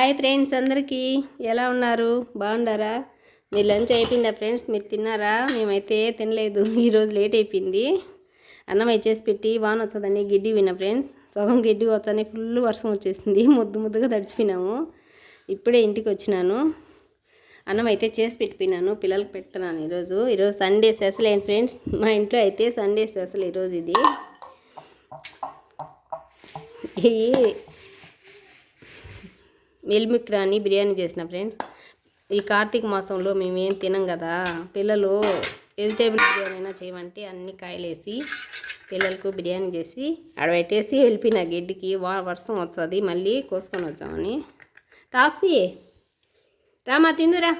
Hi friends, అందరికీ ఎలా ఉన్నారు? బాగున్నారా? మీ లంచ్ అయిపోయిందా ఫ్రెండ్స్? మీరు తిన్నారా? మేమైతే తినలేదు, ఈరోజు లేట్ అయిపోయింది. అన్నం చేసి పెట్టి వాన వచ్చేదని గిడ్డి విన్నా ఫ్రెండ్స్. సగం గిడ్డి వచ్చని ఫుల్ వర్షం వచ్చేసింది, ముద్దుగా తడిచిపోయినాము. ఇప్పుడే ఇంటికి వచ్చినాను. అన్నం అయితే చేసి పెట్టిపోయినాను, పిల్లలకు పెడుతున్నాను. ఈరోజు సండే స్పెషల్ ఏంటి ఫ్రెండ్స్? మా ఇంట్లో అయితే సండే స్పెషల్ ఈరోజు ఇది మిల్మిక్రాని బిర్యానీ చేసిన ఫ్రెండ్స్. ఈ కార్తీక మాసంలో మేమేం తినం కదా, పిల్లలు వెజిటేబుల్ బిర్యానీ అయినా చేయమంటే అన్ని కాయలేసి పిల్లలకు బిర్యానీ చేసి ఆడబెట్టేసి వెళ్ళిపోయిన గడ్డికి. వర్షం వస్తుంది, మళ్ళీ కోసుకొని వచ్చామని. తాప్సీ రామా తిందురా.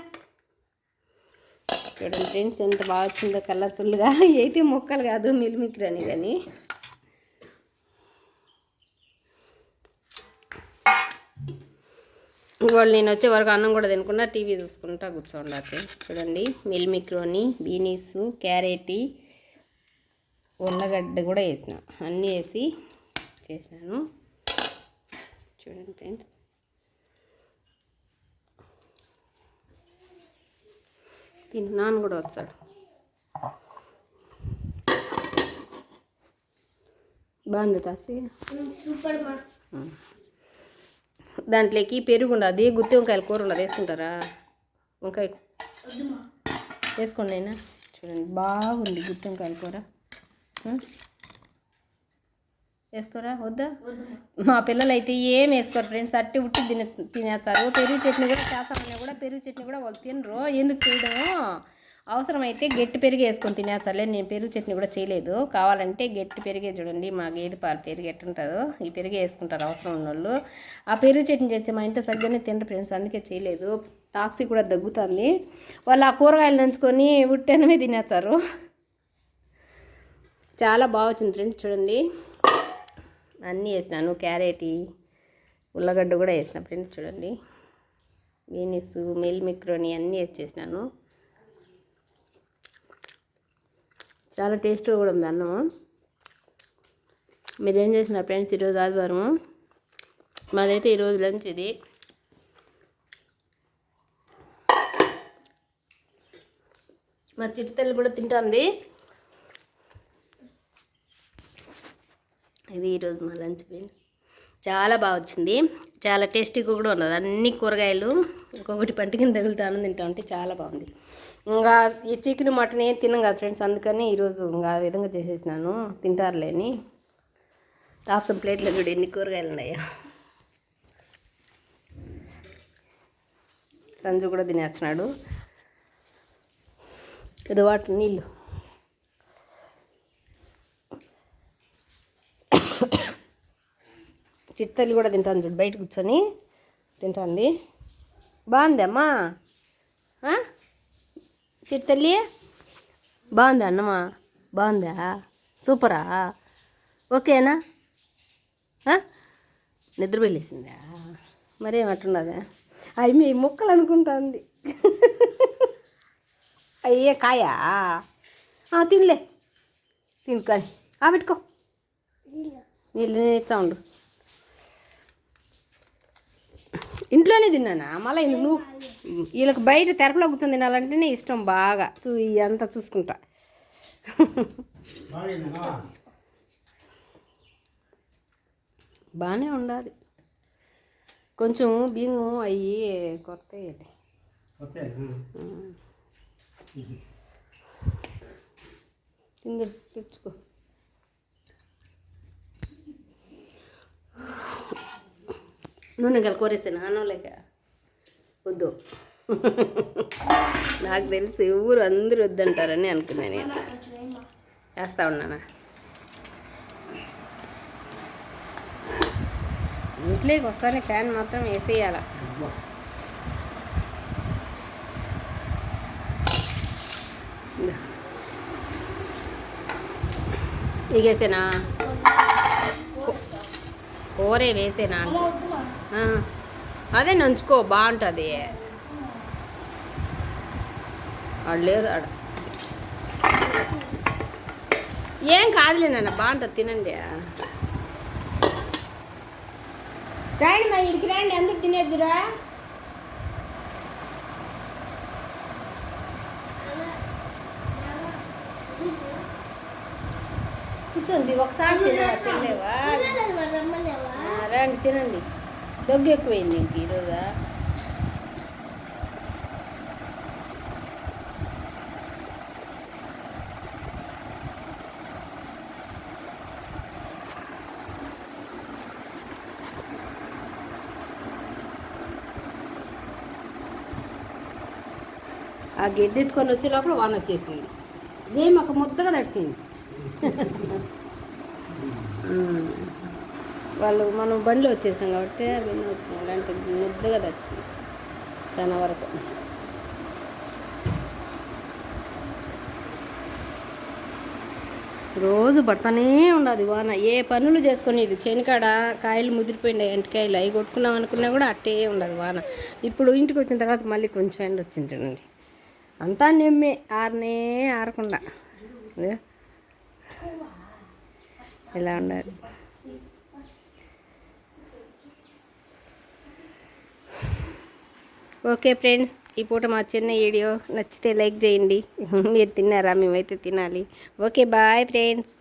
చూడండి ఫ్రెండ్స్ ఎంత బాగా వచ్చిందో కలర్ఫుల్గా. అయితే మొక్కలు కాదు, మిల్మిక్రాని కానీ. వాళ్ళు నేను వచ్చే వరకు అన్నం కూడా తినకుండా టీవీ చూసుకుంటా కూర్చోండి. చూడండి, మిల్మిక్రోని, బీనీస్, క్యారెట్, ఉల్లగడ్డ కూడా వేసిన, అన్నీ వేసి చేసినాను. చూడండి ఫ్రెండ్స్, నాన్న కూడా వస్తాడు. బాగుంది తాప్సీ, సూపర్. దాంట్లోకి పెరుగు ఉండదు, గుత్తి వంకాయల కూర ఉండదు, వేసుకుంటారా? వంకాయ వేసుకోండి అయినా. చూడండి బాగుంది గుత్తి వంకాయల కూర. వేసుకోరా? వద్దా? మా పిల్లలు అయితే ఏం వేసుకోరు ఫ్రెండ్స్, అట్టి ఉట్టి తినేస్తారు. పెరుగు చట్నీ కూడా చేస్తామన్నా కూడా పెరుగు చట్నీ కూడా వాళ్ళు తినరు. ఎందుకు చేయడము? అవసరమైతే గట్టి పెరుగు వేసుకొని తినేస్తారులే. నేను పెరుగు చట్నీ కూడా చేయలేదు. కావాలంటే గట్టి పెరిగే, చూడండి మా గేదె పాలు పెరుగు ఎట్టుంటుందో ఈ పెరుగు వేసుకుంటారు అవసరం ఉన్నోళ్ళు. ఆ పెరుగు చట్నీ చేస్తే మా ఇంట్లో సరిగ్గానే తినరు ఫ్రెండ్స్, అందుకే చేయలేదు. తాక్సీ కూడా దగ్గుతుంది. వాళ్ళు ఆ కూరగాయలు నంచుకొని ఉట్టనమే తినేస్తారు. చాలా బాగా వచ్చింది ఫ్రెండ్స్. చూడండి అన్నీ వేసినాను, క్యారెట్, ఉల్లగడ్డ కూడా వేసిన ఫ్రెండ్స్. చూడండి బీనీస్, మిల్మిక్రోని అన్నీ వేసేసినాను. చాలా టేస్ట్గా కూడా ఉంది అన్నము. మీరేం చేసినారు ఫ్రెండ్స్? ఈరోజు ఆదివారము, మాదైతే ఈరోజు లంచ్ ఇది. మా చిట్టుతల్లి కూడా తింటుంది. ఇది ఈరోజు మా లంచ్ ఫ్రెండ్స్. చాలా బాగా వచ్చింది, చాలా టేస్టీగా కూడా ఉన్నది. అన్ని కూరగాయలు ఒక్కొక్కటి పంట కింద తగులుతాను తింటా ఉంటే చాలా బాగుంది. ఇంకా ఈ చికెన్ మటన్ ఏం తిన్నాం కదా ఫ్రెండ్స్, అందుకని ఈరోజు ఇంకా ఆ విధంగా చేసేసినాను. తింటారులేని. తాప్సం ప్లేట్లో కూడా ఎన్ని కూరగాయలు ఉన్నాయో. సంజు కూడా తినేస్తున్నాడు. ఇది వాటర్ నీళ్ళు. చిట్టల్లి కూడా తింటాను, చూడు బయట కూర్చొని తింటుంది. బాగుంది అమ్మా చిట్టల్లి, బాగుందా అన్నమా? బాగుందా? సూపరా? ఓకేనా? నిద్ర వెళ్ళేసిందా? మరేమట్టున్నదా? అవి మీ ముక్కలు అనుకుంటుంది. అయ్యే కాయా? తినలే, తినుకొని పెట్టుకో. నీళ్ళు నేను ఇచ్చా ఉండు. ఇంట్లోనే తిన్నానా? మళ్ళీ నువ్వు వీళ్ళకి బయట తెరపలో కూర్చొని తినాలంటేనే ఇష్టం బాగా. అంతా చూసుకుంటా. బాగానే ఉండాలి. కొంచెం బియ్యము అవి కొత్త తిందు తెచ్చుకో. నూనె గల కూరేస్తాను అన్నంలేక వద్దు. నాకు తెలిసి ఊరు అందరూ వద్దంటారని అనుకున్నాను. నేను వేస్తా ఉన్నానా? ఇంట్లోకి వస్తానే ఫ్యాన్ మాత్రం వేసేయాల. ఇగేసేనా? కూరే వేసేనా? అదే నంచుకో, బాగుంటుంది. ఆడ లేదు, ఆడ ఏం కాదులే నాన్న, బాగుంటుంది, తినండి. రాండి మా ఇడికి రండి, అందరు తినేద్దురా. కూర్చోండి ఒకసారి తినేవా రండి తినండి. దగ్గు ఎక్కువైంది ఇంక ఈరోజు. ఆ గడ్డి ఎత్తుకొని వచ్చే లోపల వాన వచ్చేసింది. ఏం ఒక ముద్దగా తడిచింది. వాళ్ళు మనం బండిలో వచ్చేసాం కాబట్టి అవన్నీ వచ్చినాయి. అలాంటి ముద్దగా తడిచింది చాలా వరకు. రోజు పడుతూనే ఉండదు వాన. ఏ పనులు చేసుకొని ఇది చేనుకాడ కాయలు ముదిరిపోయిండే ఎంటకాయలు అవి కొట్టుకున్నాం అనుకున్నా కూడా అట్టే ఉండదు వాన. ఇప్పుడు ఇంటికి వచ్చిన తర్వాత మళ్ళీ కొంచెం ఎండ వచ్చింది చూడండి. అంతా నిమ్మే ఆరనే ఆరకుండా ఇలా ఉండాలి. ఓకే ఫ్రెండ్స్, ఈ పూట మా చిన్న వీడియో నచ్చితే లైక్ చేయండి. మీరు తిన్నారా? మేమైతే తినాలి. Okay bye friends.